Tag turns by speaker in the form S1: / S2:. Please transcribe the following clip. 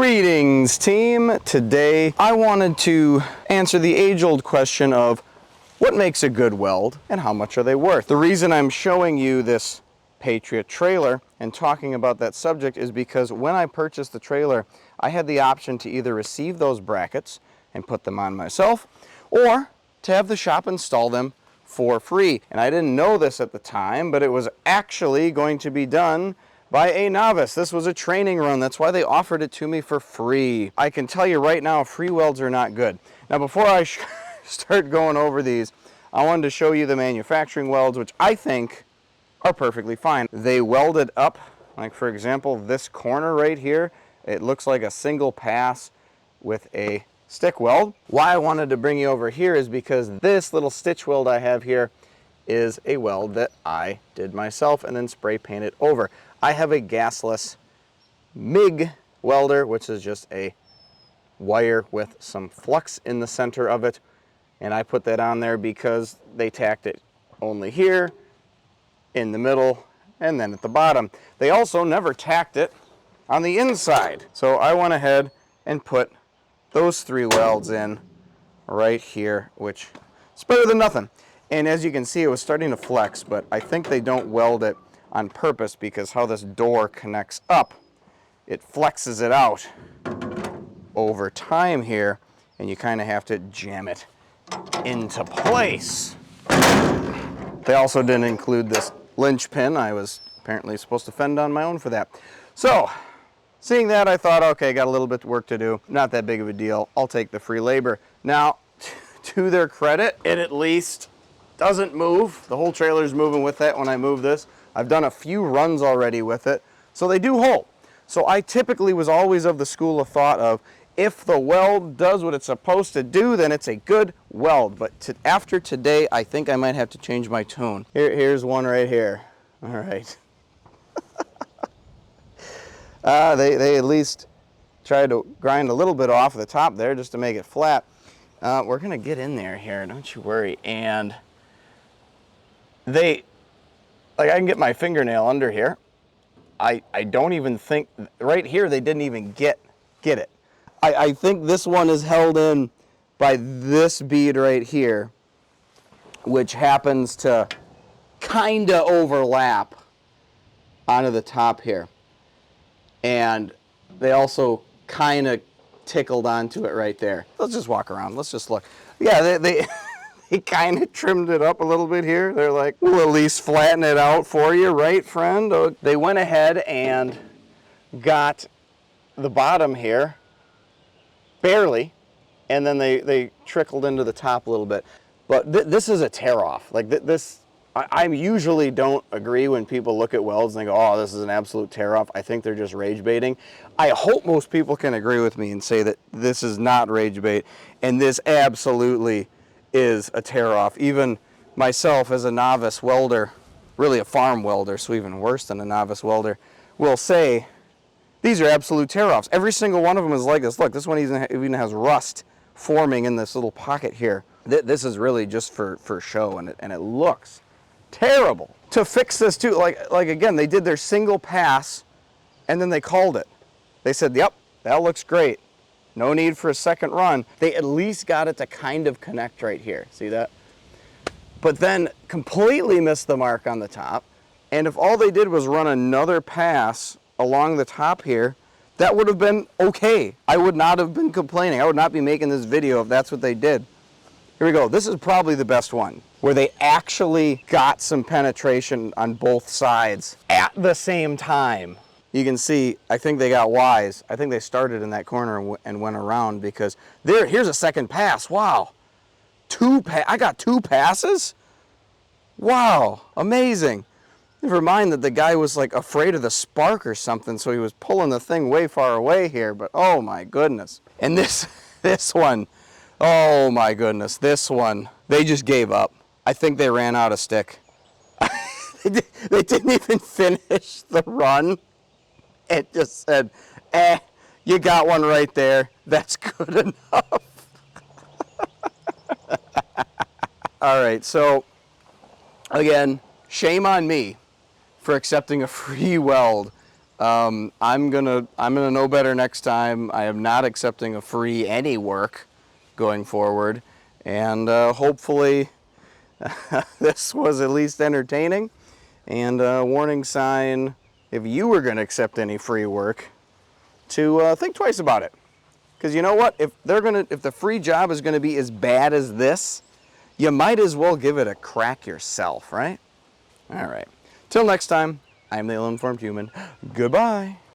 S1: Greetings, team. Today I wanted to answer the age-old question of what makes a good weld and how much are they worth. The reason I'm showing you this Patriot trailer and talking about that subject is because when I purchased the trailer, I had the option to either receive those brackets and put them on myself or to have the shop install them for free. And I didn't know this at the time, but it was actually going to be done by a novice. This was a training run. That's why they offered it to me for free. I can tell you right now, free welds are not good. Now, before I start going over these, I wanted to show you the manufacturing welds, which I think are perfectly fine. They welded up, like for example, this corner right here. It looks like a single pass with a stick weld. Why I wanted to bring you over here is because this little stitch weld I have here is a weld that I did myself and then spray painted over. I have a gasless MIG welder, which is just a wire with some flux in the center of it. And I put that on there because they tacked it only here, in the middle, and then at the bottom. They also never tacked it on the inside. So I went ahead and put those 3 welds in right here, which is better than nothing. And as you can see, it was starting to flex, but I think they don't weld it on purpose because how this door connects up, it flexes it out over time here, and you kind of have to jam it into place. They also didn't include this linch pin. I was apparently supposed to fend on my own for that. So, seeing that, I thought, okay, got a little bit of work to do. Not that big of a deal. I'll take the free labor. Now, to their credit, it at least doesn't move. The whole trailer's moving with that when I move this. I've done a few runs already with it, so they do hold. So I typically was always of the school of thought of, if the weld does what it's supposed to do, then it's a good weld. But after today, I think I might have to change my tune. Here's one right here. All right. They at least tried to grind a little bit off the top there just to make it flat. We're going to get in there here, don't you worry. And I can get my fingernail under here. I don't even think, right here, they didn't even get it. I think this one is held in by this bead right here, which happens to kind of overlap onto the top here. And they also kind of tickled onto it right there. Let's just walk around. Let's just look. Yeah, they kind of trimmed it up a little bit here. They're like, we'll at least flatten it out for you, right, friend? They went ahead and got the bottom here, barely, and then they trickled into the top a little bit. But this is a tear-off. Like this, I usually don't agree when people look at welds and they go, oh, this is an absolute tear-off. I think they're just rage baiting. I hope most people can agree with me and say that this is not rage bait, and this absolutely is a tear-off. Even myself as a novice welder, really a farm welder, so even worse than a novice welder, will say these are absolute tear-offs. Every single one of them is like this. Look, this one even has rust forming in this little pocket here. This is really just for show, and it looks terrible. To fix this too, like again, they did their single pass and then they called it. They said, yep, that looks great. No need for a second run. They at least got it to kind of connect right here. See that? But then completely missed the mark on the top. And if all they did was run another pass along the top here, that would have been okay. I would not have been complaining. I would not be making this video if that's what they did. Here we go. This is probably the best one, where they actually got some penetration on both sides at the same time. You can see, I think they got wise. I think they started in that corner and went around, because here's a second pass. Wow. I got 2 passes? Wow, amazing. Never mind that the guy was like afraid of the spark or something, so he was pulling the thing way far away here, but oh my goodness. And this one, oh my goodness, this one, they just gave up. I think they ran out of stick. They didn't even finish the run. It just said, you got one right there. That's good enough. All right, so again, shame on me for accepting a free weld I'm gonna know better next time. I am not accepting a free any work going forward, and hopefully this was at least entertaining and a warning sign if you were going to accept any free work to think twice about it. Because you know what? If the free job is going to be as bad as this, you might as well give it a crack yourself, right? All right. Till next time, I'm the ill-informed human. Goodbye.